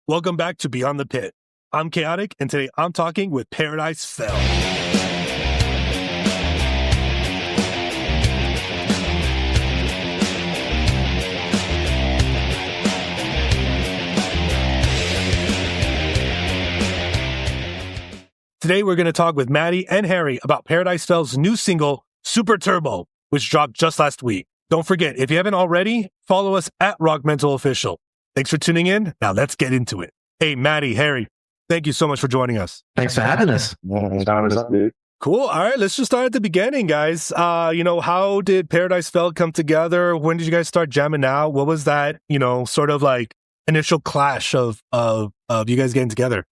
Welcome back to Beyond the Pit. I'm Chaotic, and today I'm talking with Paradise Fell. Today we're going to talk with Matty and Harry about Paradise Fell's new single, Super Turbo, which dropped just last week. Don't forget, if you haven't already, follow us at RockMental Official. Thanks for tuning in. Now let's get into it. Hey, Matty, Harry, thank you so much for joining us. Thanks for having us. Cool. All right, let's just start at the beginning, guys. How did Paradise Fell come together? When did you guys start jamming out? What was that, sort of like initial clash of you guys getting together?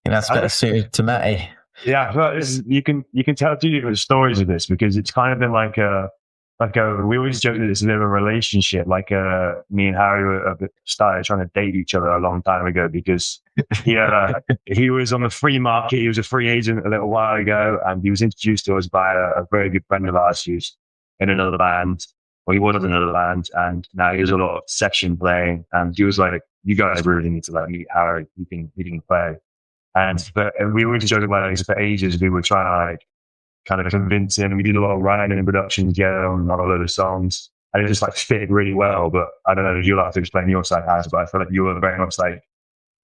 And that's better suited to Matty. Yeah, well, you can tell two different stories of this because it's kind of been like we always joke that it's a bit of a relationship. Me and Harry started trying to date each other a long time ago because he was on the free market. He was a free agent a little while ago, and he was introduced to us by a very good friend of ours who's in another band. Well, he was in another band, and now he does a lot of session playing. And he was like, "You guys really need to meet Harry. He can play." And we were just joking about it for ages. We were trying to kind of convince him. We did a lot of writing and production together on a lot of songs, and it just fit really well. But I don't know if you'll have to explain your side, Has, but I feel like you were very much I'm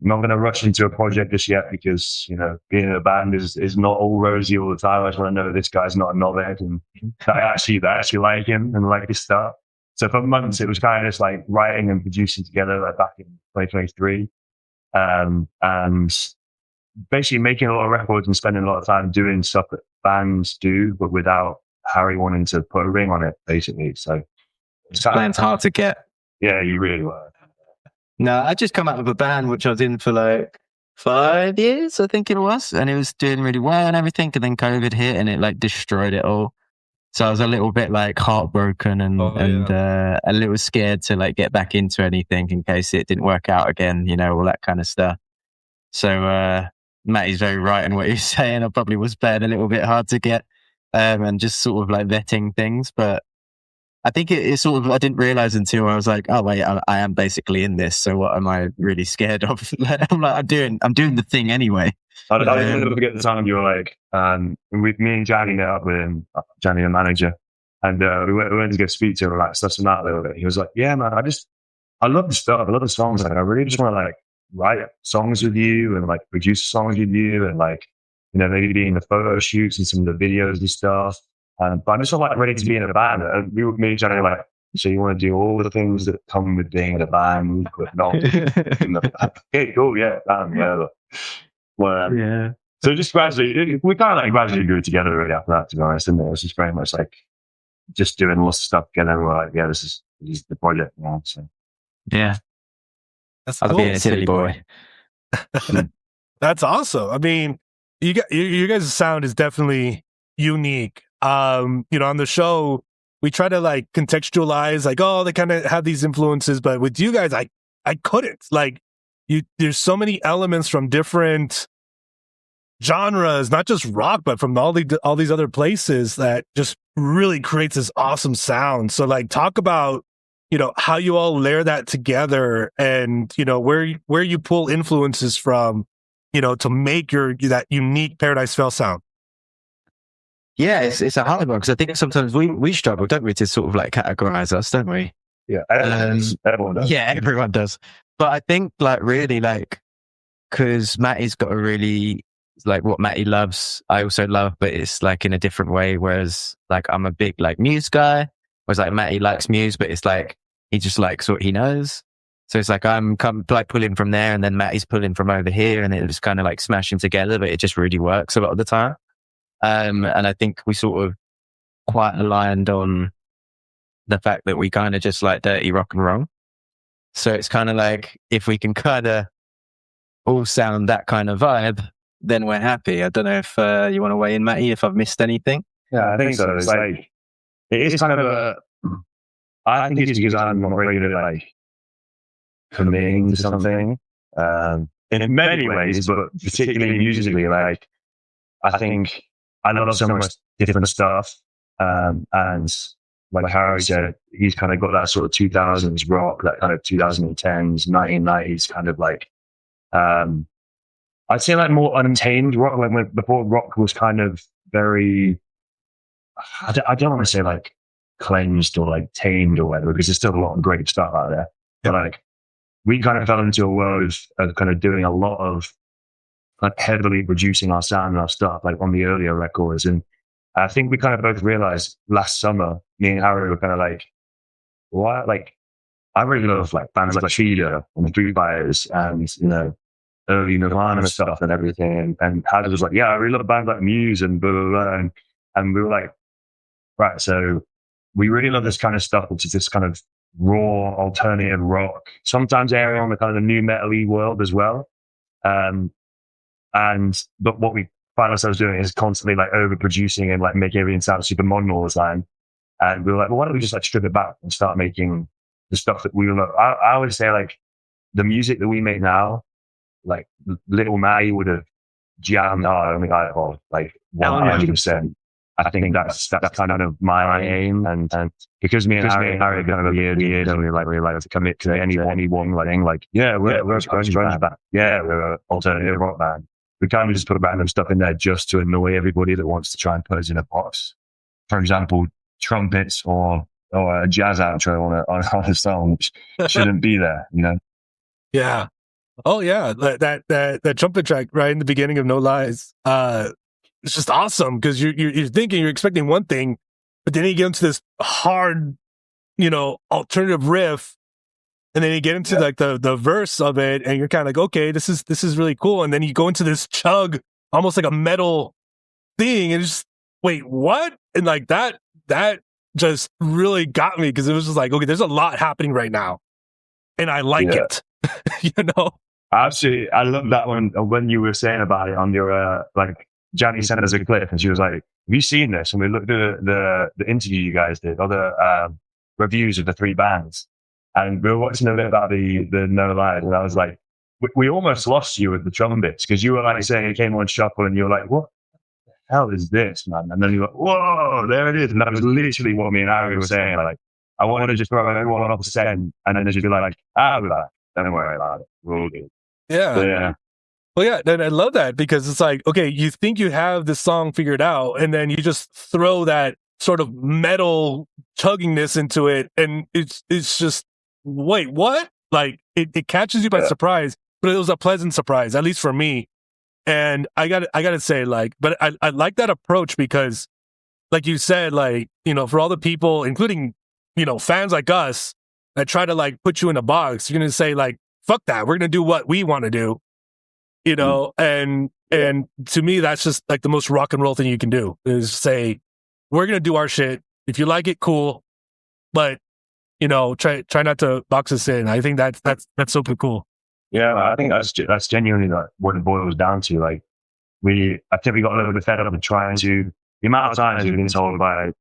not going to rush into a project just yet because being in a band is not all rosy all the time. I just want to know that this guy's not a knobhead and that I actually like him and like his stuff. So for months it was kind of just writing and producing together back in 2023, and basically making a lot of records and spending a lot of time doing stuff that bands do, but without Harry wanting to put a ring on it, basically. So Band's hard to get. Yeah, you really were. No, I just come out of a band which I was in for 5 years, I think it was, and it was doing really well and everything, and then COVID hit and it destroyed it all. So I was a little bit heartbroken and a little scared to get back into anything in case it didn't work out again, all that kind of stuff. So Matty's very right in what he's saying. I probably was playing a little bit hard to get and just sort of vetting things. But I think it sort of, I didn't realize until I was oh wait, I am basically in this. So what am I really scared of? I'm doing the thing anyway. I never forget the time you were with me and Johnny met up with him, Johnny, the manager, and we went to go speak to him stuff and that a little bit. He was like, "Yeah, man, I love the stuff. I love the songs. I really just want to write songs with you and produce songs with you and maybe be in the photo shoots and some of the videos and stuff. But I'm just not ready to be in a band." And me and Johnny were "So you want to do all the things that come with being in a band, but not in the band?" Okay, cool, yeah, yeah. Well, yeah. So just gradually, we kind of gradually grew together really after that, to be honest. And it was just very much just doing lots of stuff together. And we're yeah, this is the project now. So yeah. That's cool. Being a silly boy. That's awesome. I mean, you guys' sound is definitely unique. On the show, we try to contextualize, they kind of have these influences, but with you guys, I couldn't. There's so many elements from different genres, not just rock, but from all these other places that just really creates this awesome sound. So talk about how you all layer that together and, where you pull influences from, to make that unique Paradise Fell sound. Yeah, it's a hard one because I think sometimes we struggle, don't we, to sort of categorize us, don't we? Yeah, everyone does. Yeah, everyone does. But I think really because Matty's got a really what Matty loves, I also love, but it's in a different way. Whereas I'm a big Muse guy. Whereas Matty likes Muse, but it's he just likes what he knows. So it's I'm pulling from there, and then Matty's pulling from over here, and it just kind of smashing together. But it just really works a lot of the time. And I think we sort of quite aligned on the fact that we kind of just dirty rock and roll. So it's kind of if we can kind of all sound that kind of vibe, then we're happy. I don't know if you want to weigh in, Matty, if I've missed anything. Yeah, I think so. It's it is kind of I think it's because I'm not really committing to something in many ways, but particularly musically, I think I love so much different stuff, and like Harry said, he's kind of got that sort of 2000s rock, that kind of 2010s, 1990s kind of I'd say like more untamed rock, like before rock was kind of very, I don't want to say like cleansed or like tamed or whatever, because there's still a lot of great stuff out there. But like, we kind of fell into a world of kind of doing a lot of like heavily producing our sound and our stuff, like on the earlier records. And I think we kind of both realized last summer, me and Harry were kind of like, what? Like, I really love like bands like Feeder and the Foo Fighters and, you know, early Nirvana stuff and everything. And Harry was like, yeah, I really love bands like Muse and blah, blah, blah. And we were like, right, so we really love this kind of stuff, which is this kind of raw alternative rock, sometimes airing on the kind of the new metal-y world as well. But what we find ourselves doing is constantly like overproducing and like making everything sound super modern all the time. And we were like, well, why don't we just like strip it back and start making the stuff that we love? I always say like the music that we make now, like little Matty would have jammed hard on the iPod, like 100%. I think that's kind of my aim, and because me and Harry are kind of weird, and we like to commit to any one like thing. Like, yeah, we're a grunge band, yeah, we're an alternative rock band. We kind of just put random stuff in there just to annoy everybody that wants to try and put us in a box. For example, trumpets or a jazz outro on a song which shouldn't be there, you know? Yeah. Oh yeah, that trumpet track right in the beginning of No Lies. It's just awesome because you're expecting one thing, but then you get into this hard, you know, alternative riff, and then you get into like the verse of it, and you're kind of like, okay, this is really cool, and then you go into this chug, almost like a metal thing, and just wait, what? And like that just really got me because it was just like, okay, there's a lot happening right now, and I like it, you know. Absolutely, I love that one when you were saying about it on your like. Johnny sent us a clip and she was like, have you seen this? And we looked at the interview you guys did, or the reviews of the three bands. And we were watching a bit about the No Lies. And I was like, we almost lost you at the trumpets because you were like saying it came on shuffle and you were like, what the hell is this, man? And then you were like, whoa, there it is. And that was literally what me and Harry were saying. Like, I want to just throw everyone off the set and then just be like, don't worry about it. We're all good. Yeah. So, yeah. Well, yeah, and I love that because it's like, okay, you think you have this song figured out, and then you just throw that sort of metal chuggingness into it, and it's just, wait, what? Like, it catches you by surprise, but it was a pleasant surprise, at least for me. And I gotta say, like, but I like that approach because, like you said, like, you know, for all the people, including, you know, fans like us that try to like put you in a box, you're gonna say like, fuck that, we're gonna do what we want to do. You know, and to me, that's just like the most rock and roll thing you can do is say, we're going to do our shit. If you like it, cool. But, you know, try not to box us in. I think that's super cool. Yeah, I think that's genuinely like what it boils down to. Like, I think we got a little bit fed up of trying to, the amount of times we've been told by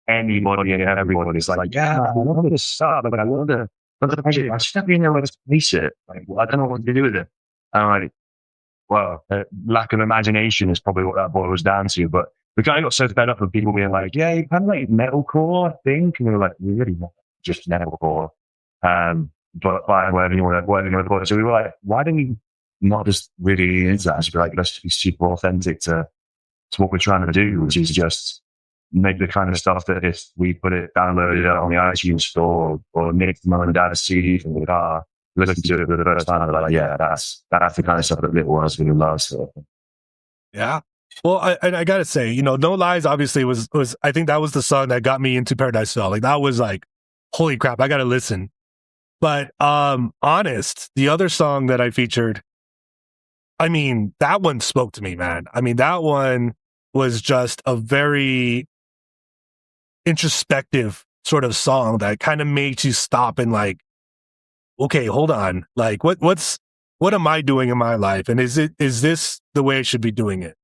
anybody and everybody, it's like, yeah, I love this stuff. Like, I love the project. I just never know where to place it. Like, I don't know what to do with it. And I'm like, well, lack of imagination is probably what that boils down to. But we kind of got so fed up with people being like, yeah, you kind of like metalcore, I think. And we were like, really not just metalcore. But fine, whatever you want to call it. So we were like, why don't we not just really into that? Just be like, let's be super authentic to what we're trying to do, which is just make the kind of stuff that if we put it downloaded on the iTunes store or nick mum and dad's CD from the car, listen to it for the first time, and like, yeah, that's the kind of stuff that little ones really love. So. Yeah. Well, I gotta say, you know, No Lies obviously was I think that was the song that got me into Paradise Fell. Like that was like, holy crap, I gotta listen. But Honest, the other song that I featured, I mean, that one spoke to me, man. I mean, that one was just a very introspective sort of song that kind of made you stop and like, okay, hold on. Like what am I doing in my life? And is this the way I should be doing it?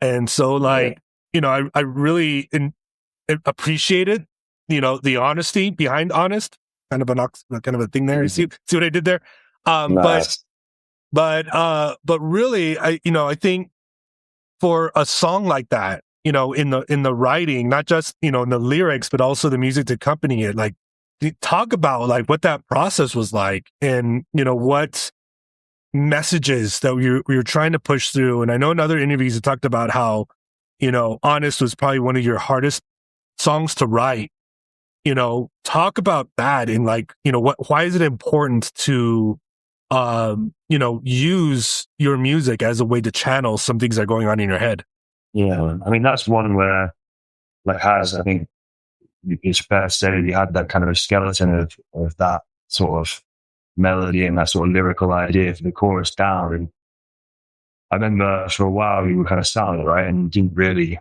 And so like, you know, I really appreciated, you know, the honesty behind Honest, kind of a thing there. You see what I did there? Nice. But really, I think for a song like that, you know, in the writing, not just, you know, in the lyrics, but also the music to accompany it, like talk about like what that process was like and, you know, what messages that we were trying to push through. And I know in other interviews you talked about how, Honest was probably one of your hardest songs to write. Talk about that and why is it important to, use your music as a way to channel some things that are going on in your head? Yeah. I mean, that's one where, I think it's fair to say you had that kind of a skeleton of that sort of melody and that sort of lyrical idea for the chorus down. And I remember for a while we were kind of sat on it, right, and didn't really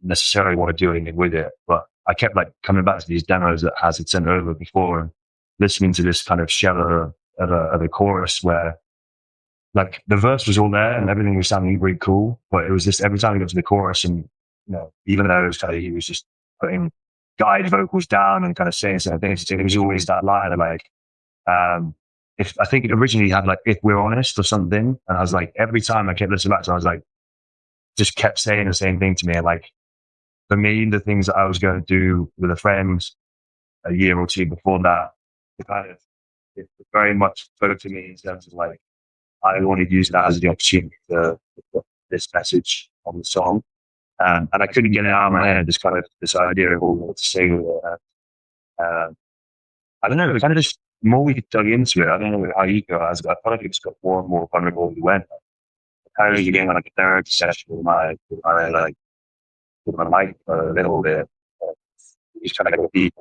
necessarily want to do anything with it. But I kept coming back to these demos that Haz had sent over before and listening to this kind of shell of a chorus where the verse was all there and everything was sounding really cool, but it was just every time we got to the chorus and even though it was he was just putting guide vocals down and kind of saying certain things, it was always that line of if I think it originally had if we're honest or something, and I was every time I kept listening back to it, I was just kept saying the same thing to me. And for me, the things that I was going to do with a friend a year or two before that, it very much spoke to me in terms of I wanted to use that as the opportunity to put this message on the song. And I couldn't get it out of my head, this idea of what to say with it. I don't know, it kind of just, the more we dug into it, I don't know how you go, I felt like it just got more and more vulnerable as we went. I was getting a therapy session with my mic a little bit. Just trying to go deep.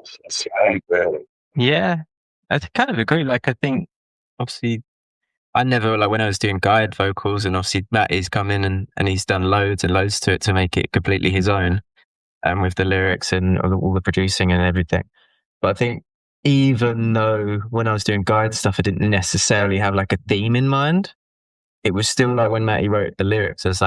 Yeah, I kind of agree. I think, obviously, I never, when I was doing guide vocals, and obviously Matty's come in and he's done loads and loads to it to make it completely his own, with the lyrics and all the producing and everything. But I think even though when I was doing guide stuff, I didn't necessarily have a theme in mind, it was still when Matty wrote the lyrics, I was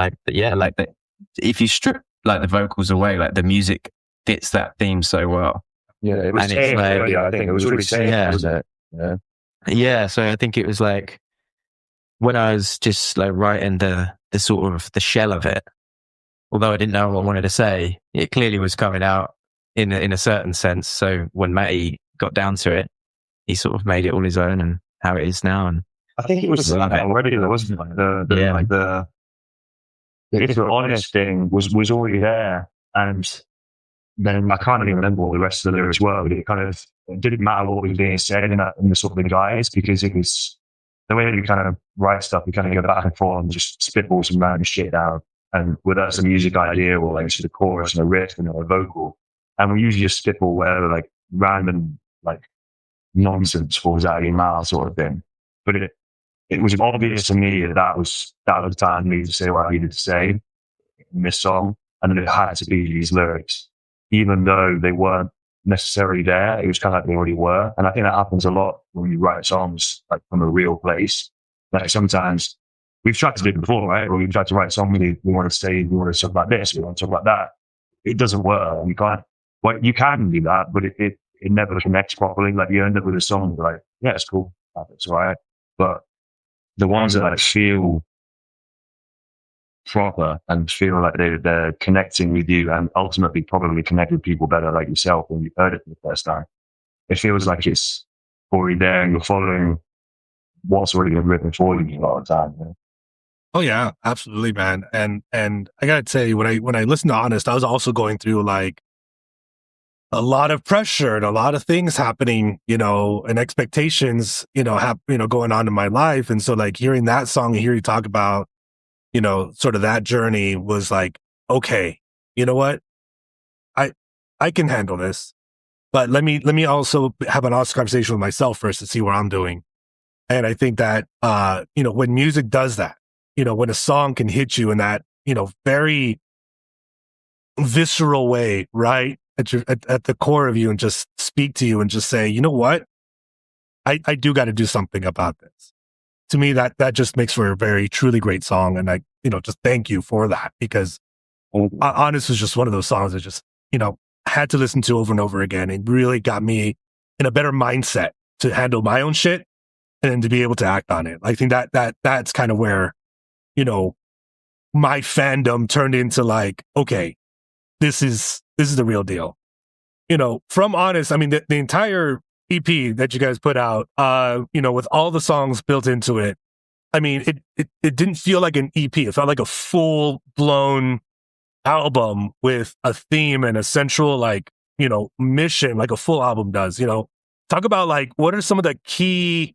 if you strip the vocals away, the music fits that theme so well. Yeah, it was safe, I think it was really safe, wasn't it? Yeah, so I think it was when I was just writing the sort of the shell of it, although I didn't know what I wanted to say, it clearly was coming out in a certain sense. So when Matty got down to it, he sort of made it all his own and how it is now. And I think it was already there, wasn't it? The if we're honest thing was already there, and then I can't even remember all the rest of the lyrics were, but it didn't matter what was being said in the sort of the guys, because it was the way that you kind of write stuff, you kind of go back and forth and just spitball some random shit down. And whether that's a music idea or just a chorus and a riff and a vocal. And we usually just spitball whatever random nonsense falls out of your mouth sort of thing. But it was obvious to me that was the time for me to say what I needed to say in this song. And then it had to be these lyrics. Even though they weren't necessarily there, it was kind of they already were. And I think that happens a lot when you write songs from a real place. Sometimes we've tried to do it before, right? Or we've tried to write a song, we want to say, we want to talk about this, we want to talk about that. It doesn't work. You can't. Well, you can do that, but it never connects properly. You end up with a song yeah, it's cool, it's all right. But the ones that feel proper and feel like they're connecting with you and ultimately probably connect with people better like yourself when you heard it for the first time. It feels like it's already there and you're following what's already been written for you a lot of the time. Yeah? Oh yeah, absolutely, man. And I gotta say, when I listened to Honest, I was also going through a lot of pressure and a lot of things happening, and expectations, going on in my life. And so hearing that song and hear you talk about, sort of that journey was okay, you know what? I can handle this, but let me also have an honest conversation with myself first to see what I'm doing. And I think that, when music does that, when a song can hit you in that, very visceral way, right? At the core of you and just speak to you and just say, you know what? I do got to do something about this. To me, that just makes for a very truly great song. And I, just thank you for that, because Honest was just one of those songs that just, had to listen to over and over again. It really got me in a better mindset to handle my own shit and then to be able to act on it. I think that's kind of where, my fandom turned into okay, this is the real deal. From Honest, I mean, the entire EP that you guys put out, with all the songs built into it, I mean, it didn't feel like an EP. It felt like a full blown album with a theme and a central, like, you know, mission, like a full album does. You know, talk about like what are some of the key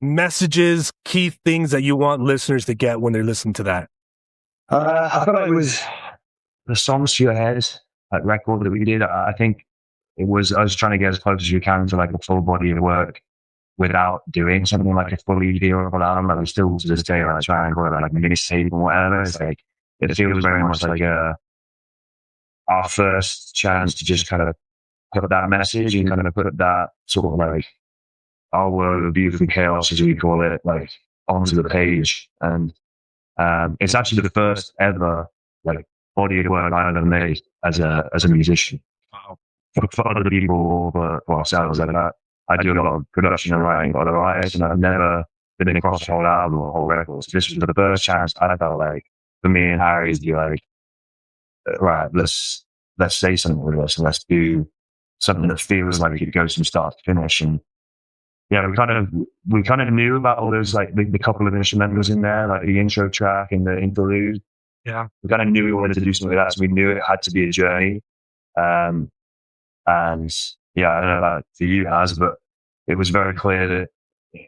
messages, key things that you want listeners to get when they're listening to that? I felt like it was the songs to your head, like record that we did. I think it was, I was trying to get as close as you can to like a full body of work without doing something like a full EP or an album. Like we still to this day, I try and call it like a mini tape or whatever. It's like, it feels very much like our first chance to just kind of put that message and kind of put that sort of like our world of beautiful chaos, as we call it, like onto the page. And it's actually the first ever like body of work I ever made as a musician. Wow. For other people or for ourselves, like I do a lot of production and writing for other artists, and I've never been across a whole album or whole record. So this was the first chance I felt like for me and Harry to be like, right, let's say something with us and let's do something that feels like it goes from start to finish. And yeah, we kind of knew about all those, like the couple of instrumentals in there, like the intro track and the interlude. Yeah, we kind of knew we wanted to do something like that, so we knew it had to be a journey. And yeah, I don't know about for you guys, but it was very clear that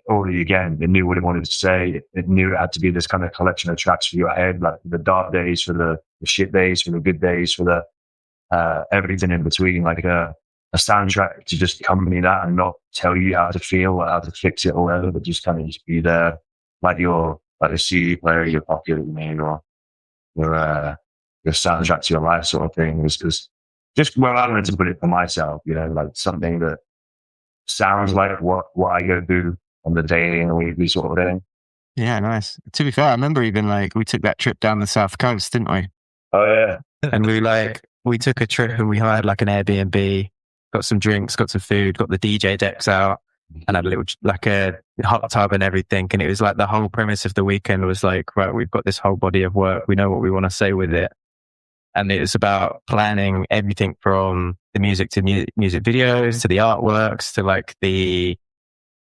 already again, it knew what it wanted to say. It knew it had to be this kind of collection of tracks for your head, like the dark days, for the shit days, for the good days, for the everything in between, like a soundtrack to just accompany that and not tell you how to feel or how to fix it or whatever, but just kind of just be there, like a CD player in your pocket, you mean, or your soundtrack to your life sort of thing. It was just where I wanted to put it for myself, you know, like something that sounds like what I go through on the daily and the weekly sort of thing. Yeah, nice. To be fair, I remember even like we took that trip down the south coast, didn't we? Oh yeah. And we took a trip and we hired like an Airbnb, got some drinks, got some food, got the DJ decks out, and had a little like a hot tub and everything. And it was like the whole premise of the weekend was like, right, we've got this whole body of work. We know what we want to say with it. And it was about planning everything from the music to music videos to the artworks to like the,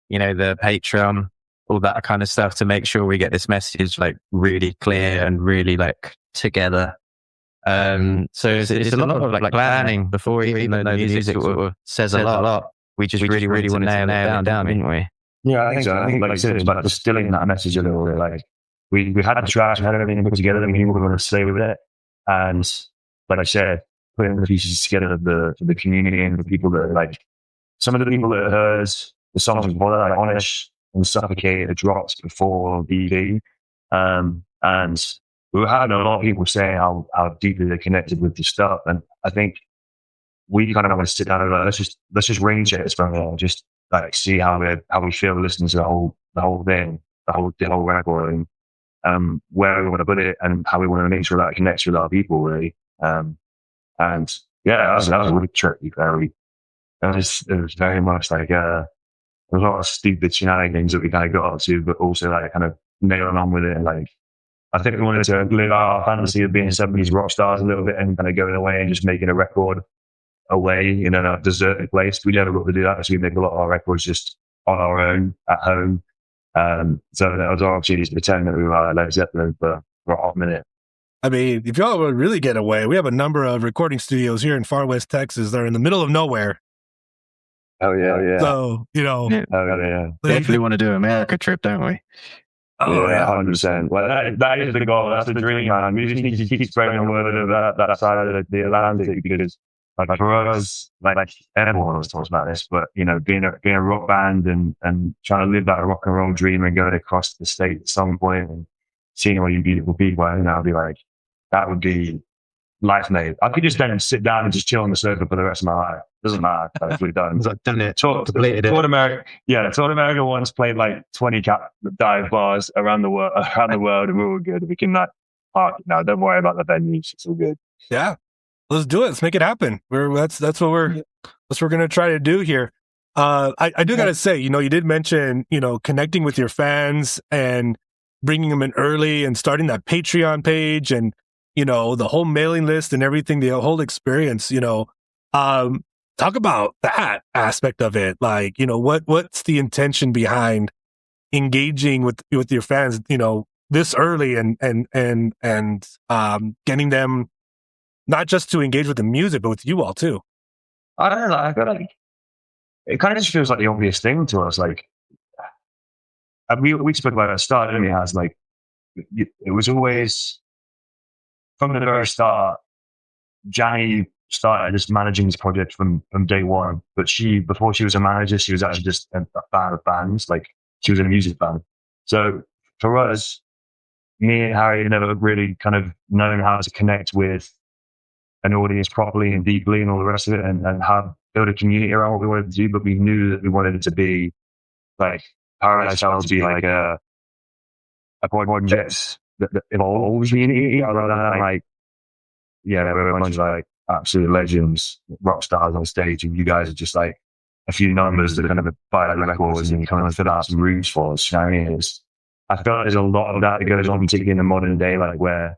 you know, the Patreon, all that kind of stuff to make sure we get this message like really clear and really like together. So it's a lot of like planning before even though the music says a lot. We just really want to nail it down, didn't we? Yeah, I think so. I think, like I said, it's about distilling that message a little bit. Like we had the tracks, we had everything put together, and we knew what we wanted to say with it. And like I said, putting the pieces together for the community and the people that like, some of the people that heard the songs before that, like Honest and Suffocate, the drops before the EP. And we were having a lot of people saying how deeply they connected with the stuff. And I think we kind of want to sit down and like, let's just ring check this from there, just like see how we feel listening to the whole thing, the whole record, and where we want to put it and how we want to make sure that it connects with our people, really. And yeah, that was a really tricky. It was very much like there was a lot of stupid shenanigans that we kind of got up to, but also like kind of nailing on with it. And like, I think we wanted to live our fantasy of being 70s rock stars a little bit and kind of going away and just making a record away in a deserted place. We never got to do that, so we make a lot of our records just on our own at home. So that was our opportunity to pretend that we were Led Zeppelin for a hot minute. I mean, if y'all would really get away, we have a number of recording studios here in Far West Texas that are in the middle of nowhere. Oh yeah. So, you know, definitely want to do an America trip, don't we? Oh yeah, 100%. Well, that is the goal. That's the dream, man. We just need to keep spreading the word of that side of the Atlantic, because like for us, like everyone always talks about this, but you know, being a rock band and trying to live that rock and roll dream and going across the state at some point and seeing all you beautiful people, and I'll be like, that would be life made. I could just then sit down and just chill on the sofa for the rest of my life. Doesn't matter. We've done. Done it. Tour America once played like 20 dive bars around the world, and we were good. We can now. Don't worry about the venues. It's all good. Yeah, let's do it. Let's make it happen. That's what we're going to try to do here. I do got to say, you know, you did mention, you know, connecting with your fans and bringing them in early and starting that Patreon page and, you know, the whole mailing list and everything, the whole experience, you know, talk about that aspect of it. Like, you know, what's the intention behind engaging with your fans, this early and getting them not just to engage with the music, but with you all too. I don't know. I feel like it kind of just feels like the obvious thing to us. Like, and we spoke about it at the start, didn't we? As like, it was always from the very start. Janny started just managing this project from day one, but before she was a manager, she was actually just a fan of bands. Like, she was in a music band. So for us, me and Harry never really kind of known how to connect with an audience properly and deeply and all the rest of it, and build a community around what we wanted to do. But we knew that we wanted it to be like Paradise Child, to be like a project that evolves community rather than like, we're a bunch of like absolute legends, rock stars on stage, and you guys are just like a few numbers that kind of buy like records and kind of fill out some rooms for us. You know what I mean? I feel like there's a lot of that goes on, particularly in the modern day, like where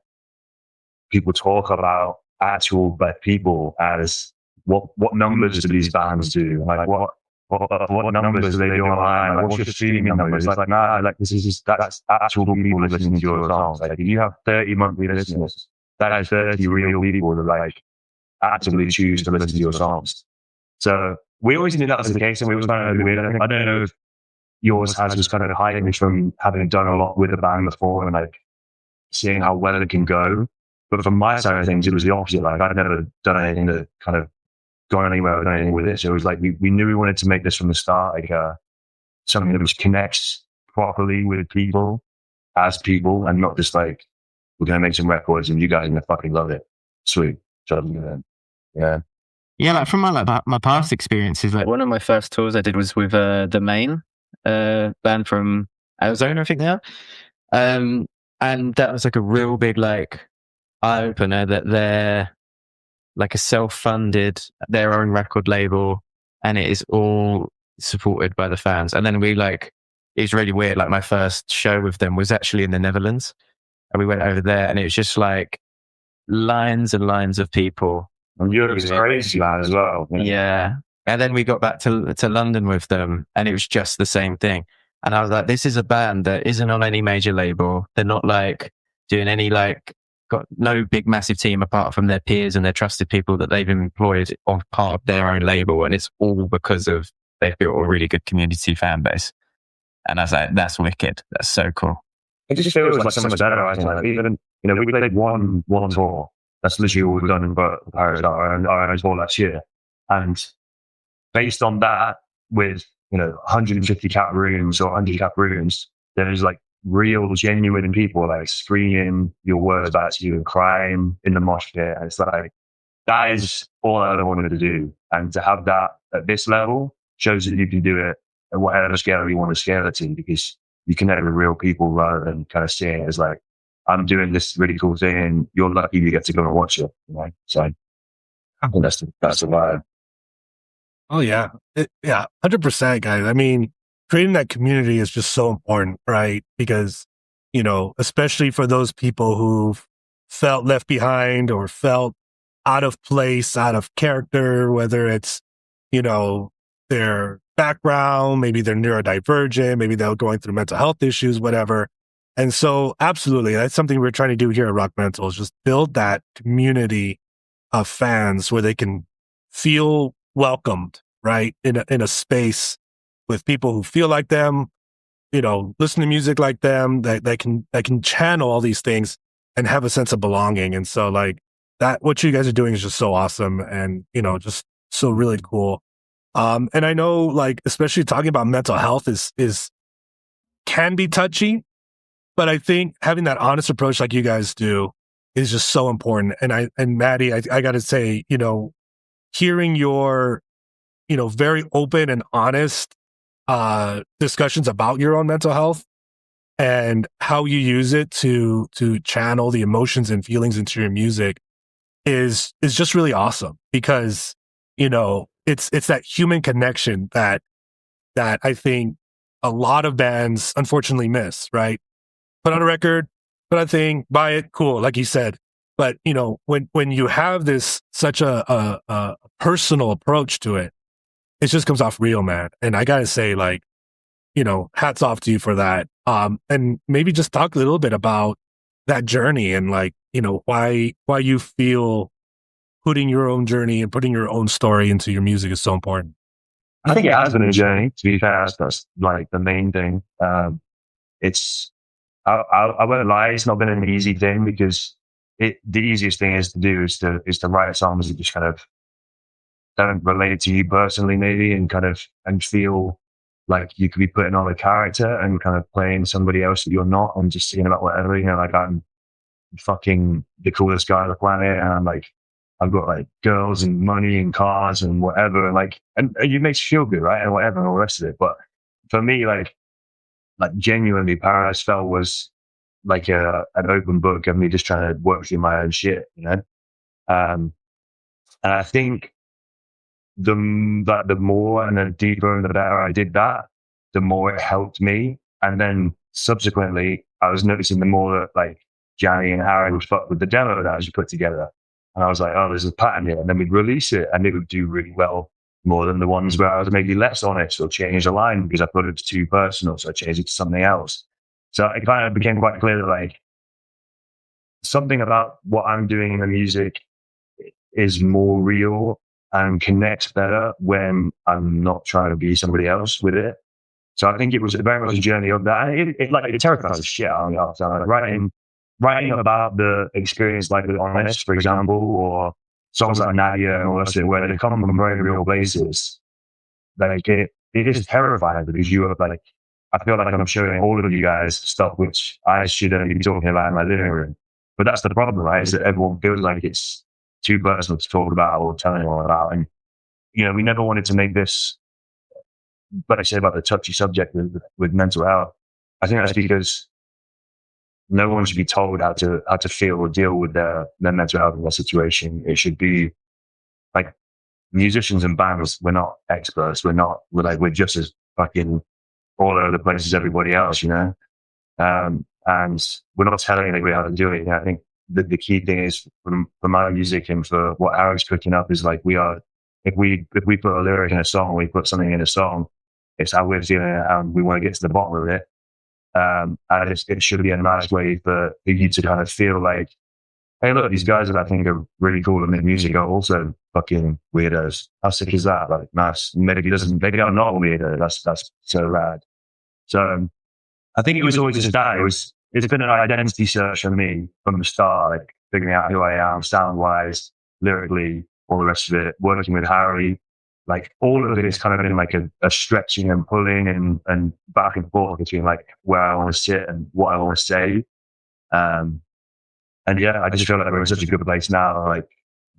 people talk about actual people as what numbers do these bands do? Like what numbers do they do online? Like what's your streaming numbers? It's like, nah, like that's actual people listening to your songs. Like if you have 30 monthly listeners, that is 30 real people that like actively choose to listen to your songs. So we always knew that was the case, and we was kind of weird. I don't know if yours has just kind of hiding from having done a lot with the band before and like seeing how well it can go. But from my side of things, it was the opposite. Like I'd never done anything to kind of gone anywhere or done anything with it. So it was like we knew we wanted to make this from the start, like something that just connects properly with people as people, and not just like we're going to make some records and you guys are going to fucking love it. Sweet. Yeah. Yeah, like from my past experiences, like one of my first tours I did was with the Main band from Arizona, I think they are. And that was like a real big like eye opener that they're like a self-funded, their own record label, and it is all supported by the fans. And then it's really weird. Like my first show with them was actually in the Netherlands, and we went over there, and it was just like lines and lines of people. And Europe is crazy, man, as well. Yeah. And then we got back to London with them, and it was just the same thing. And I was like, this is a band that isn't on any major label. They're not like doing any got no big massive team apart from their peers and their trusted people that they've employed on part of their own label. And it's all because of they've built a really good community fan base. And I was like, that's wicked. That's so cool. It just feels like so much better. I think like, even, we played one tour. That's literally all we've done in Paris, our tour last year. And based on that, with 150 cap rooms or 100 cap rooms, there's like real, genuine people like screaming your words back to you and crying in the mosh pit. And it's like, that is all I ever wanted to do. And to have that at this level shows that you can do it at whatever scale you want to scale it to, because you connect with real people rather than kind of seeing it as like, I'm doing this really cool thing and you're lucky you get to go and watch it. So I think that's the vibe. Oh yeah. 100%, guys. I mean, creating that community is just so important, right? Because, especially for those people who've felt left behind or felt out of place, out of character, whether it's, their background, maybe they're neurodivergent, maybe they're going through mental health issues, whatever. And so absolutely, that's something we're trying to do here at RockMental, is just build that community of fans where they can feel welcomed, right? In a space with people who feel like them, listen to music like them, that can channel all these things and have a sense of belonging. And so like that, what you guys are doing is just so awesome and, just so really cool. And I know like, especially talking about mental health is can be touchy, but I think having that honest approach like you guys do is just so important. And Matty, I got to say, hearing your, very open and honest discussions about your own mental health and how you use it to channel the emotions and feelings into your music is just really awesome, because, it's that human connection that I think a lot of bands unfortunately miss, right? Put on a record, put on a thing, buy it, cool, like you said. But, when you have this such a personal approach to it, it just comes off real, man. And I got to say, like, hats off to you for that. And maybe just talk a little bit about that journey and like, why you feel putting your own journey and putting your own story into your music is so important. I think it has been a journey, to be fair. That's like the main thing. I won't lie, it's not been an easy thing, because the easiest thing is to write songs that just kind of don't relate to you personally, maybe, and feel like you could be putting on a character and kind of playing somebody else that you're not, and just singing about whatever, like I'm fucking the coolest guy on the planet, and I'm like, I've got like girls and money and cars and whatever, and it makes you feel good, right? And whatever, and all the rest of it. But for me, like genuinely, Paradise Fell was like an open book of me just trying to work through my own shit, and I think the more and the deeper and the better I did that, the more it helped me. And then subsequently, I was noticing the more that like Johnny and Harry would fuck with the demo that I was put together. And I was like, oh, there's a pattern here. And then we'd release it and it would do really well, more than the ones where I was maybe less honest or change the line because I thought it was too personal. So I changed it to something else. So it kind of became quite clear that like something about what I'm doing in the music is more real and connects better when I'm not trying to be somebody else with it. So I think it was very much a journey of that. It terrifies the shit out of me after writing about the experience, like with Honest, for example, or songs like Nadia and all that shit, where they come from very real places. Like it is terrifying because you are like, I feel like I'm showing all of you guys stuff which I should only be talking about in my living room. But that's the problem, right? Is that everyone feels like it's too personal to talk about or tell anyone about. And, we never wanted to make this, but I say about the touchy subject with mental health. I think that's because no one should be told how to feel or deal with their mental health in their situation. It should be like musicians and bands. We're not experts. We're just as fucking all over the place as everybody else, and we're not telling anybody how to do it. I think the key thing is for my music and for what Eric's picking up is like if we put a lyric in a song, we put something in a song, it's how we're feeling it and we want to get to the bottom of it. And it should be a nice way for you to kind of feel like, hey, look, these guys that I think are really cool and make music are also fucking weirdos. How sick is that? Like, nice. Maybe I'm not a weirdo. That's so rad. So I think it was always just that. It's been an identity search for me from the start, like figuring out who I am, sound wise, lyrically, all the rest of it, working with Harry. Like all of it is kind of been like a stretching and pulling and back and forth between like where I want to sit and what I want to say. And yeah, I just feel like we're in such a good place now, like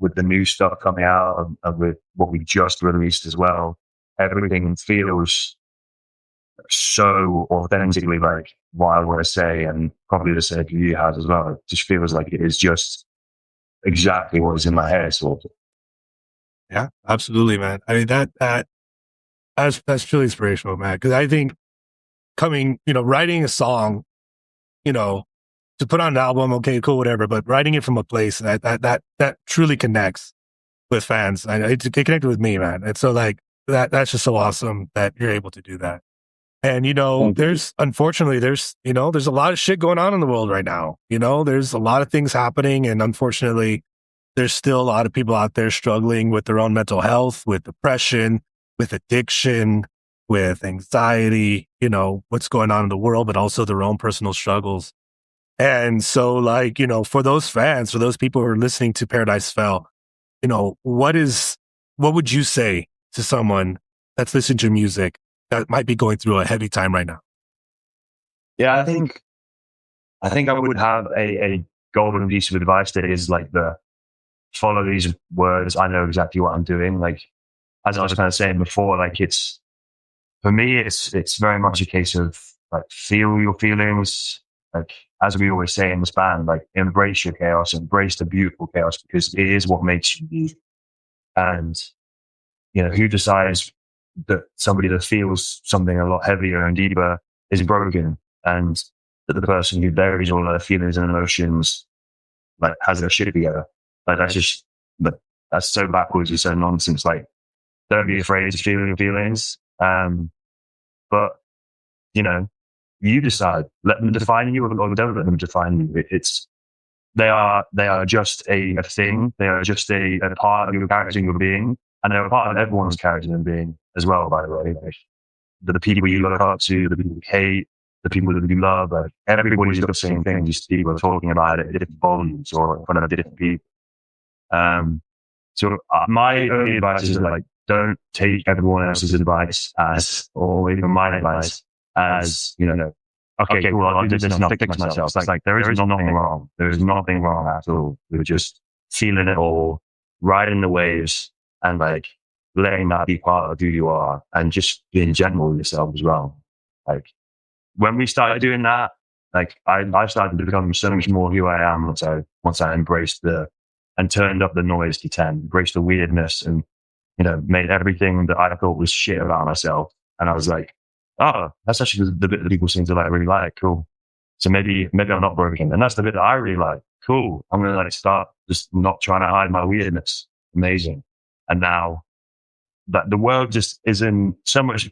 with the new stuff coming out and with what we just released as well. Everything feels so authentically like what I want to say, and probably the same you has as well. It just feels like it is just exactly what is in my head, sort of. Yeah, absolutely, man. I mean, that's truly inspirational, man. Because I think writing a song, to put on an album, okay, cool, whatever. But writing it from a place that truly connects with fans, and it connected with me, man. And so like that's just so awesome that you're able to do that. And there's a lot of shit going on in the world right now. There's a lot of things happening, and unfortunately, there's still a lot of people out there struggling with their own mental health, with depression, with addiction, with anxiety, what's going on in the world, but also their own personal struggles. And so like, for those fans, for those people who are listening to Paradise Fell, what would you say to someone that's listening to music that might be going through a heavy time right now? Yeah, I think I would have a golden piece of advice that is like follow these words. I know exactly what I'm doing. Like, as I was kind of saying before, like for me, it's very much a case of like, feel your feelings. Like, as we always say in this band, like embrace your chaos, embrace the beautiful chaos, because it is what makes you you. And, who decides that somebody that feels something a lot heavier and deeper is broken, and that the person who buries all their feelings and emotions like has their shit together. Like that's so backwards and so nonsense. Like, don't be afraid to feel your feelings. But you decide. Let them define you, or don't let them define you. They are just a thing. They are just a part of your character and your being, and they're a part of everyone's character and being as well. By the way, the people you look up to, the people you hate, the people that you love, everybody's got the same thing. Just people are talking about it at different volumes or in front of different people. So my only advice is don't take everyone else's advice or even my advice as, okay, cool, I'll do this and I'll fix myself. It's there is nothing wrong. There is nothing wrong at all. We're just feeling it all, riding the waves, and letting that be part of who you are, and just being gentle with yourself as well. When we started doing that, I started to become so much more who I am once I embraced and turned up the noise to 10, embraced the weirdness, and made everything that I thought was shit about myself. And I was like, oh, that's actually the bit that people seem to really like. Cool. So maybe I'm not broken. And that's the bit that I really like. Cool. I'm going to start just not trying to hide my weirdness. Amazing. And now that the world just is in so much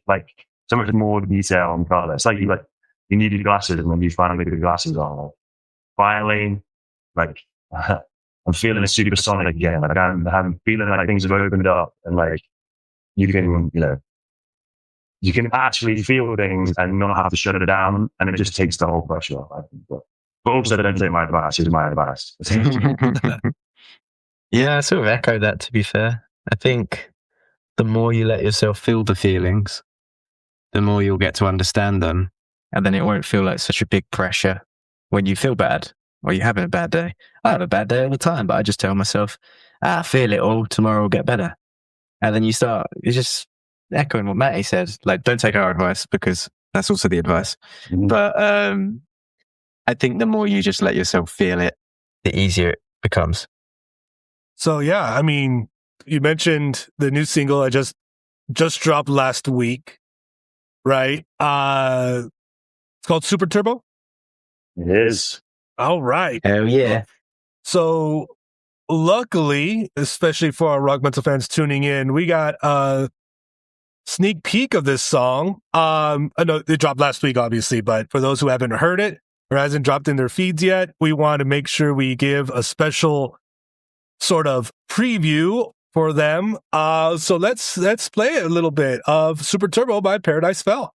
more detail and color. It's you need your glasses, and when you finally put your glasses on, finally, I'm feeling supersonic again. I'm feeling things have opened up, and you can actually feel things and not have to shut it down, and it just takes the whole pressure off, I think. But also, don't take my advice. It's my advice. Yeah, I sort of echo that, to be fair. I think the more you let yourself feel the feelings, the more you'll get to understand them, and then it won't feel like such a big pressure when you feel bad or you're having a bad day. I have a bad day all the time, but I just tell myself, feel it all, tomorrow will get better. And then it's just echoing what Matty said, don't take our advice, because that's also the advice. Mm-hmm. But I think the more you just let yourself feel it, the easier it becomes. So yeah, I mean, you mentioned the new single I just dropped last week, right? It's called Super Turbo. It is. All right. Hell yeah. So luckily, especially for our RockMental fans tuning in, we got a sneak peek of this song. I know it dropped last week, obviously, but for those who haven't heard it or hasn't dropped in their feeds yet, we want to make sure we give a special sort of preview for them. So let's play a little bit of Super Turbo by Paradise Fell.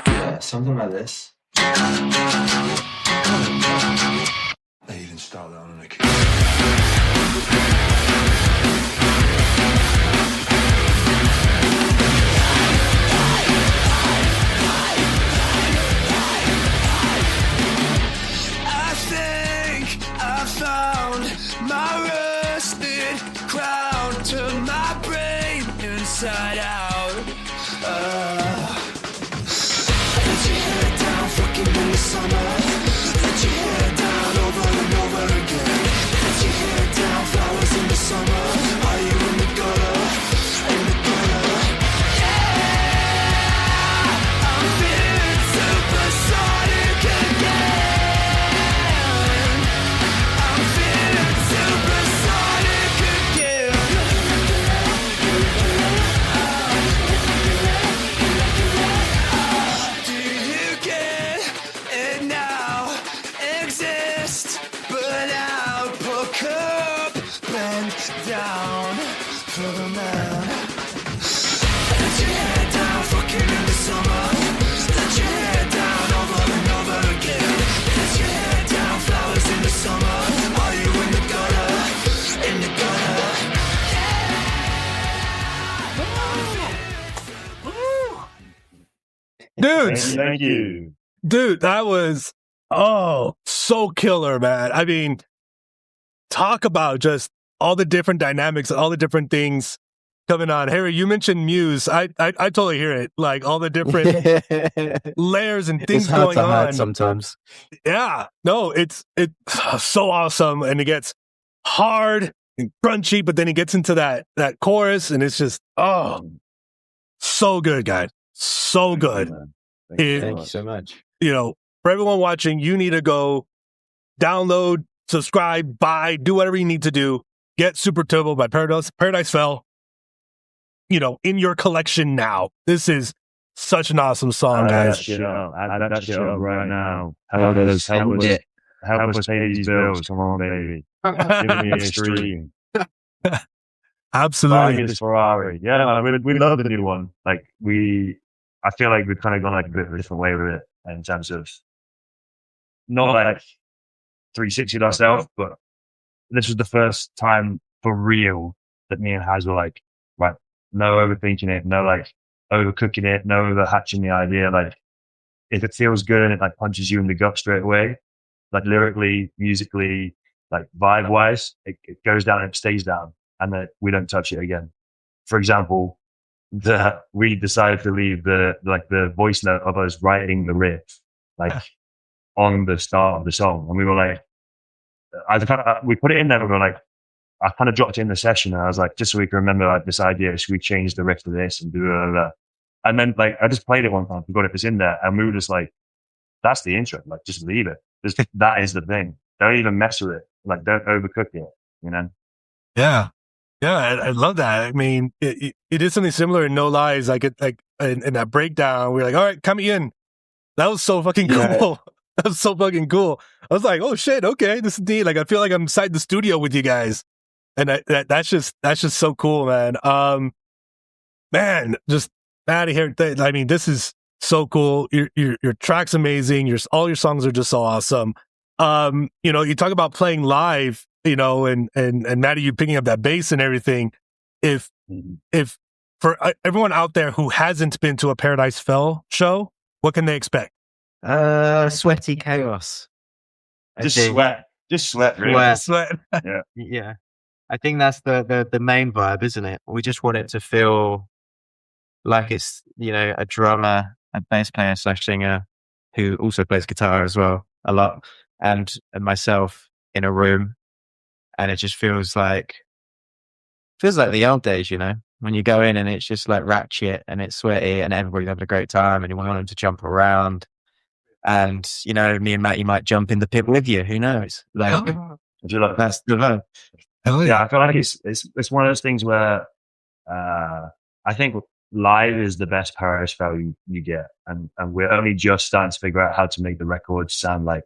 Yeah, something like this. I didn't start that on a key. I think I found my rusted crown, turn my brain inside out. Let your hair down, fucking in the summer. Let your hair down over and over again. Let your hair down, flowers in the summer. Are you in the gutter? In the gutter? Yeah, I'm feeling supersonic again. I'm feeling supersonic again. Do you get it now? Exist, burn out, book up, bend down for the man. Let your hair down, fucking in the summer. Let your hair down over and over again. Let your hair down, flowers in the summer. Are you in the gutter? In the gutter? Dudes, Thank you. dude, that was so killer, man. I mean, talk about just all the different dynamics, all the different things coming on. Harry, you mentioned Muse. I totally hear it. All the different layers and things It's hard going to hide on. sometimes. Yeah, no, it's so awesome, and it gets hard and crunchy, but then it gets into that chorus, and it's just so good, guys, so good. Thank you so much. For everyone watching, you need to go download, subscribe, buy, do whatever you need to do. Get Super Turbo by Paradise Fell. in your collection now. This is such an awesome song, guys. Add that shit up right now. Help us pay these bills. Come on, baby. Give me a stream. Absolutely. Buy me this Ferrari. Yeah, man, we love the new one. Like I feel like we've kind of gone like a bit of a different way with it in terms of not like 360 ourselves, but this was the first time for real that me and Haz were like, right, no overthinking it, no like overcooking it, no over hatching the idea. Like if it feels good and it like punches you in the gut straight away, like lyrically, musically, like vibe wise, it goes down and it stays down, and that we don't touch it again. For example, we decided to leave the voice note of us writing the riff like on the start of the song, and we were like, we put it in there. And we were like, I kind of dropped it in the session, and I was like, just so we can remember like this idea, should we change the riff to this and blah, blah, blah. And then like I just played it one time, forgot it was in there, and we were just like, that's the intro, like just leave it. That is the thing. Don't even mess with it. Like don't overcook it, Yeah. I love that. I mean, it is something similar in No Lies. Like in that breakdown, we were like, all right, come in. That was so fucking cool. Yeah. That was so fucking cool. I was like, oh shit, okay, this is neat. Like I feel like I'm inside the studio with you guys. And that's just so cool, man. Man, just out of here. I mean, this is so cool. Your track's amazing. All your songs are just so awesome. You talk about playing live, and Matty, you picking up that bass and everything. If for everyone out there who hasn't been to a Paradise Fell show, what can they expect? Sweaty chaos. Just sweat, really. Sweat. Yeah. I think that's the main vibe, isn't it? We just want it to feel like it's, a drummer, a bass player / singer who also plays guitar as well a lot, and myself in a room, and it just feels like the old days, when you go in and it's just like ratchet and it's sweaty and everybody's having a great time and you want them to jump around, and me and Matty might jump in the pit with you. Who knows? Like, that's the vibe. Yeah, I feel like it's one of those things where I think live is the best Paradise Fell you get, and we're only just starting to figure out how to make the records sound like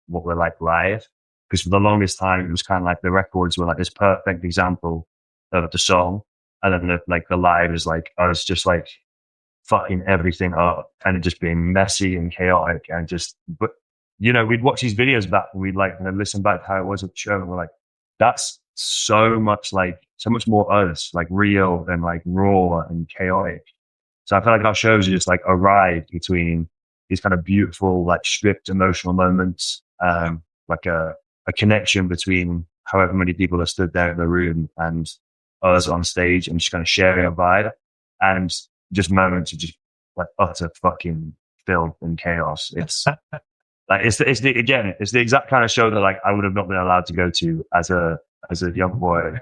what we're like live. Because for the longest time, it was kind of like the records were like this perfect example of the song, and then the live is like us just like fucking everything up and it just being messy and chaotic and we'd watch these videos back and we'd like listen back to how it was at the show, and we're like, that's so much more us, like real and like raw and chaotic. So I feel like our shows are just like a ride between these kind of beautiful, like stripped emotional moments, like a connection between however many people are stood there in the room and us on stage, and just kind of sharing a vibe, and just moments of just like utter fucking filth and chaos. It's like it's the exact kind of show that like I would have not been allowed to go to as a young boy.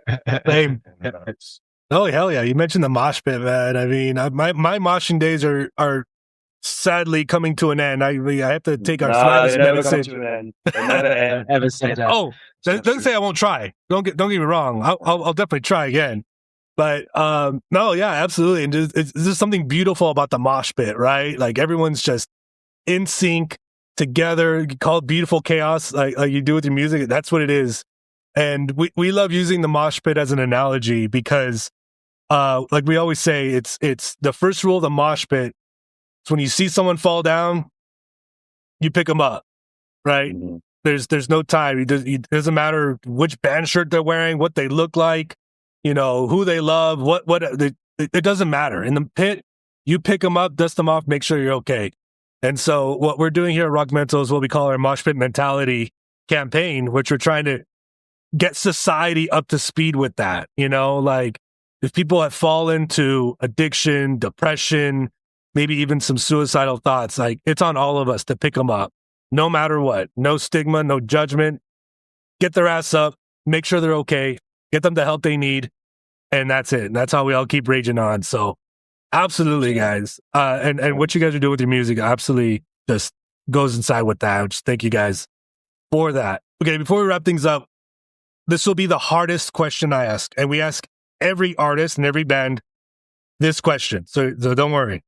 Same. Oh hell yeah! You mentioned the mosh pit, man. I mean, my moshing days are sadly coming to an end. I have to take our slightest medicine. Ever say that? Oh, don't say I won't try. Don't get me wrong. I'll definitely try again. But no, yeah, absolutely. And there's just something beautiful about the mosh pit, right? Like everyone's just in sync together. You call it beautiful chaos, like you do with your music. That's what it is. And we love using the mosh pit as an analogy because, like we always say, it's the first rule of the mosh pit. It's when you see someone fall down, you pick them up, right? Mm-hmm. There's no time. It doesn't matter which band shirt they're wearing, what they look like, who they love, it doesn't matter. In the pit, you pick them up, dust them off, make sure you're okay. And so what we're doing here at RockMental is what we call our mosh pit mentality campaign, which we're trying to get society up to speed with that. Like if people have fallen to addiction, depression, maybe even some suicidal thoughts, like it's on all of us to pick them up, no matter what. No stigma, no judgment. Get their ass up, make sure they're okay, get them the help they need, and that's it. And that's how we all keep raging on. So absolutely, guys. And what you guys are doing with your music absolutely just goes inside with that. Just thank you guys for that. Okay, before we wrap things up, this will be the hardest question I ask. And we ask every artist and every band this question. So don't worry.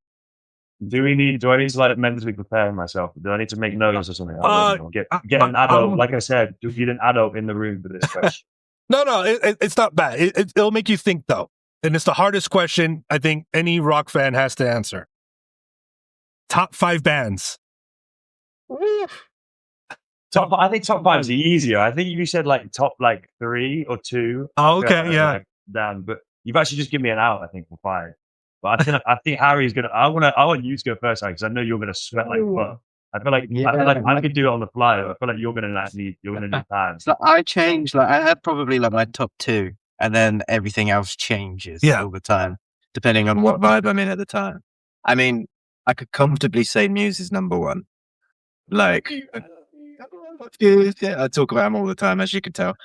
Do I need to like mentally prepare myself? Do I need to make notes or something? Get an I adult, like I said, do you get an adult in the room for this question? No, it's not bad. It'll make you think though, and it's the hardest question I think any rock fan has to answer. Top 5 bands. I think top 5 is easier. I think you said like top like 3 or 2. Oh, okay, yeah. Damn, but you've actually just given me an out. I think for 5. But I think Harry's gonna. I want you to go first, because I know you're gonna sweat like fuck. I feel like I could do it on the fly. I feel like you're gonna need time. So I change. Like I had probably like my top 2, and then everything else changes all the time, depending on what vibe I'm in at the time. I mean, I could comfortably say Muse is number 1. Like, I talk about them all the time, as you can tell.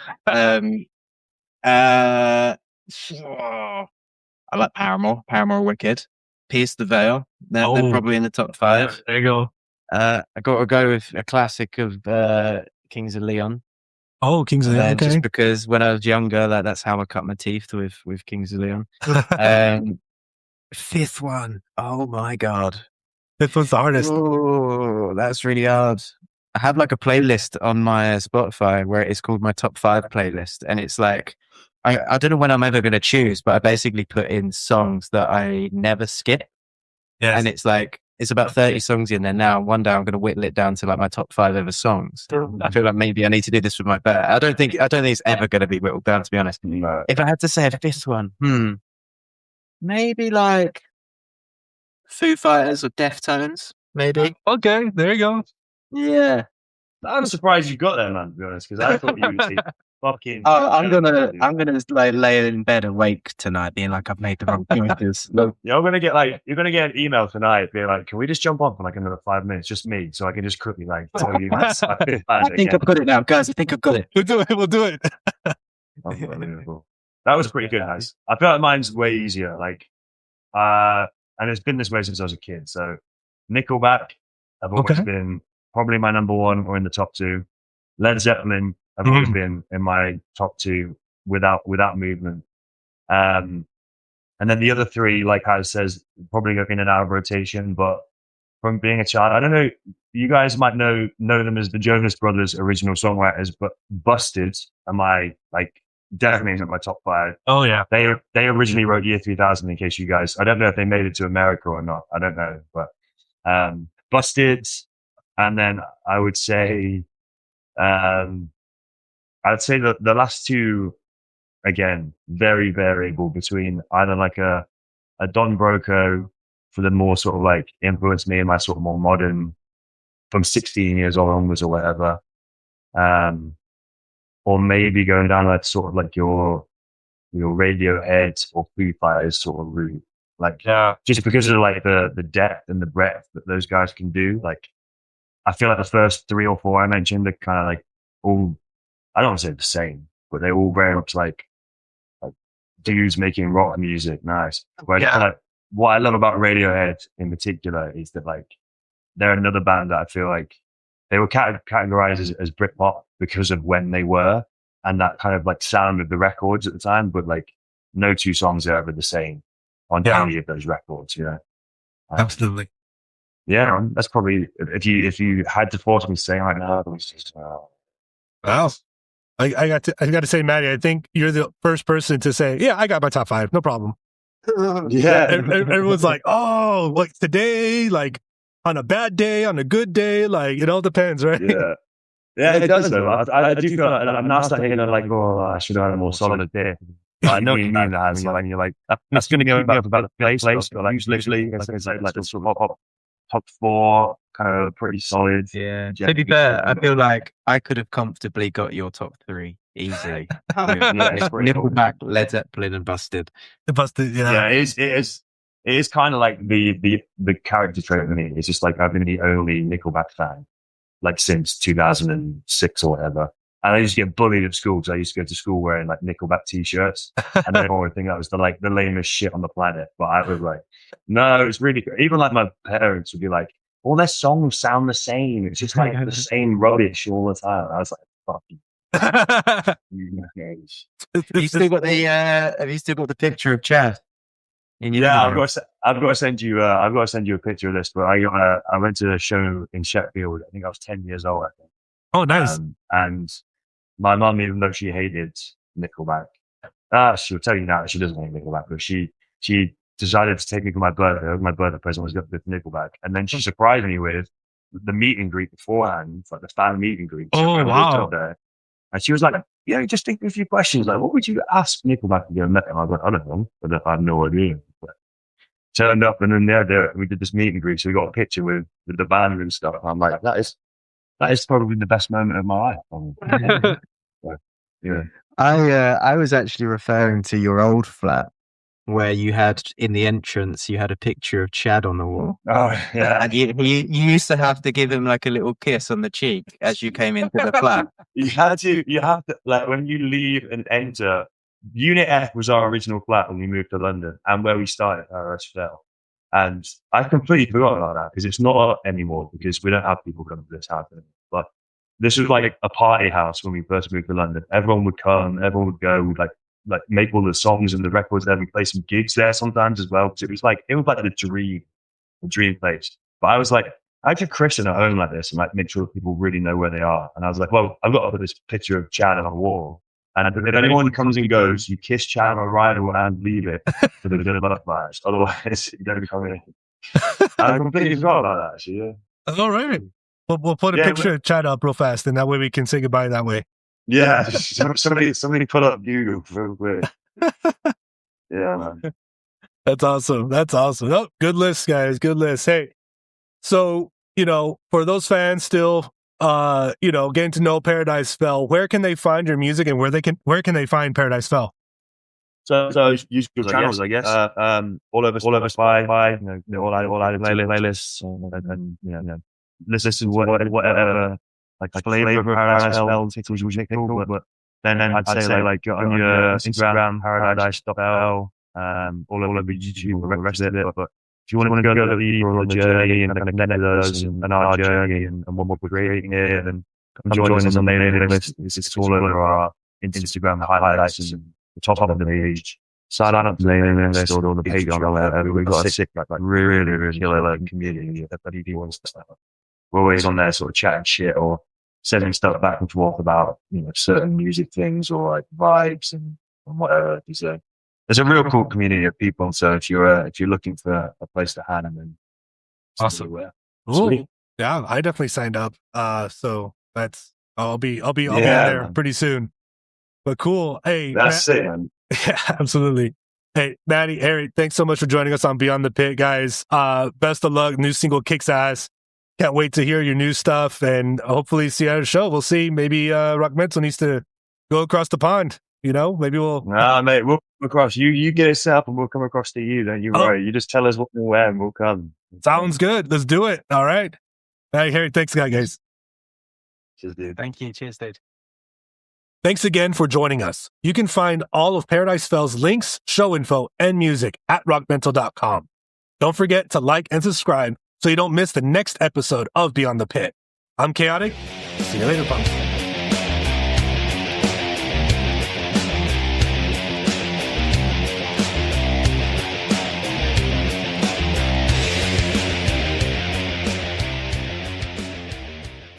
I like Paramore. Paramore wicked. Pierce the Veil. They're probably in the top 5. There you go. I got to go with a classic of Kings of Leon. Oh, Kings of Leon. Okay. Just because when I was younger, that's how I cut my teeth with Kings of Leon. 5th one. Oh my god. 5th one's the hardest. Oh, that's really hard. I have like a playlist on my Spotify where it's called my top 5 playlist, and it's like I don't know when I'm ever going to choose, but I basically put in songs that I never skip. Yes. And it's like, it's about 30 songs in there now. One day I'm going to whittle it down to like my top 5 ever songs. I feel like maybe I need to do this with my band. I don't think it's ever going to be whittled down, to be honest. If I had to say a 5th one, maybe like Foo Fighters or Deftones, maybe. Okay, there you go. Yeah. I'm surprised you got there, man, to be honest, because I thought you would see fucking. I'm gonna like lay in bed awake tonight, being like, I've made the wrong choices. Yeah, you're gonna get an email tonight, being like, can we just jump on for like another 5 minutes, just me, so I can just quickly like tell you. I think I've got it now, guys. I think I've got it. We'll do it. Unbelievable. That was pretty good, guys. I feel like mine's way easier. Like, and it's been this way since I was a kid. So, Nickelback have always been probably my number 1 or in the top 2. Led Zeppelin have always been in my top 2 without movement. And then the other 3, like Haz says, probably go in and out of rotation. But from being a child, I don't know, you guys might know them as the Jonas Brothers original songwriters, but Busted are my definitely in my top 5. Oh yeah, they originally wrote Year 3000. In case you guys, I don't know if they made it to America or not. I don't know, but Busted. And then I would say, the last 2, again, very variable between either like a Don Broco for the more sort of like influenced me in my sort of more modern, from 16 years old onwards or whatever, or maybe going down like sort of like your Radiohead or Foo Fighters sort of route, like just because of like the depth and the breadth that those guys can do, like. I feel like the first 3 or 4 I mentioned are kind of like all, I don't want to say the same, but they're all very much like dudes making rock music. Nice. Whereas like, what I love about Radiohead in particular is that like they're another band that I feel like they were categorized as Britpop because of when they were and that kind of like sound of the records at the time, but like no 2 songs are ever the same on any of those records, you know? Absolutely. Yeah, that's probably if you had to force me to say right now. Wow, I got to say, Matty, I think you're the first person to say, yeah, I got my top 5, no problem. Everyone's like, oh, like today, like on a bad day, on a good day, like it all depends, right? Yeah, it does though. I do feel like I'm now starting to like, oh, I should have had a more solid day. I know you mean that, and you're like, that's going to go about the place, but like usually, like the sort of top 4, kind of pretty solid. Yeah. To be fair, I feel like I could have comfortably got your top 3 easily. Nickelback, Led Zeppelin, and Busted. Yeah, it is kind of like the character trait of me. It's just like I've been the only Nickelback fan like since 2006 or whatever. And I used to get bullied at school because I used to go to school wearing like Nickelback t-shirts, and everyone would think that was the lamest shit on the planet. But I was like, no, it's really good. Even like my parents would be like, all their songs sound the same. It's just like the same rubbish all the time. I was like, fuck you. Have you still got the picture of Chad? Yeah, I've got to send you a picture of this. But I went to a show in Sheffield. I think I was 10 years old. I think. Oh, nice. And my mum, even though she hated Nickelback, she'll tell you now that she doesn't hate Nickelback, but she decided to take me for my birthday. My birthday present was with Nickelback, and then she surprised me with the meet and greet beforehand, like the fan meet and greet. Oh, wow. Up there, and she was like, "Yeah, just think of a few questions. Like, what would you ask Nickelback if you met him?" I was like, "I don't know, but I have no idea." But turned up, and then we did this meet and greet. So we got a picture with the band and stuff. And I'm like, that is probably the best moment of my life. So, yeah. I was actually referring to your old flat where you had in the entrance you had a picture of Chad on the wall. Oh yeah, and you used to have to give him like a little kiss on the cheek as you came into the flat. You have to like when you leave and enter. Unit F was our original flat when we moved to London, and where we started our hotel. And I completely forgot about that because it's not anymore because we don't have people come to this house anymore. But this was like a party house when we first moved to London. Everyone would come, everyone would go, we'd like make all the songs and the records there. We play some gigs there sometimes as well. Because it was like the dream place. But I was like, I could christen a home like this and like make sure people really know where they are. And I was like, well, I've got to put this picture of Chad on a wall. And if anyone comes and goes, you kiss Chad or Ryan and leave it for the good butterflies. Otherwise, you don't become anything. I completely forgot about that, actually. Yeah. All right. We'll put a picture of Chad up real fast, and that way we can say goodbye that way. Yeah, somebody put up Google real quick. Yeah, man. That's awesome. Oh, good list, guys. Good list. Hey, so, for those fans still, getting to know Paradise Fell, where can they find your music and where can they find Paradise Fell? So use your channels, I guess. All over Spotify, all out playlists, and listen to whatever like flavor of Paradise Fell tickles you tickle. But then I'd say like on your Instagram, Paradise.fell, all over YouTube, the rest of it. But if you want to go on the journey and kind of connect with us and our journey and what we're creating here, then come join us on the mailing list. It's all over our Instagram highlights and the top of the page. Sign up to the mailing list or the page on whatever. We've got a sick, really killer community that people wants to stuff. We're always on there sort of chatting shit or sending stuff back and forth about, certain music things or like vibes and whatever. So there's a real cool community of people. So if you're looking for a place to hang, then awesome. Yeah, I definitely signed up. So I'll be on there pretty soon. But cool. Hey, that's it, man. Yeah, absolutely. Hey, Matty, Harry, thanks so much for joining us on Beyond the Pit, guys. Best of luck. New single kicks ass. Can't wait to hear your new stuff and hopefully see you at a show. We'll see. Maybe RockMental needs to go across the pond. Maybe we'll. Nah, mate, we'll come across. You get us up and we'll come across to you. Don't you worry. You just tell us what and where and we'll come. Sounds good. Let's do it. All right. Hey, Harry, thanks, guys. Cheers, dude. Thank you. Cheers, dude. Thanks again for joining us. You can find all of Paradise Fell's links, show info, and music at rockmental.com. Don't forget to like and subscribe so you don't miss the next episode of Beyond the Pit. I'm Chaotic. See you later, punks.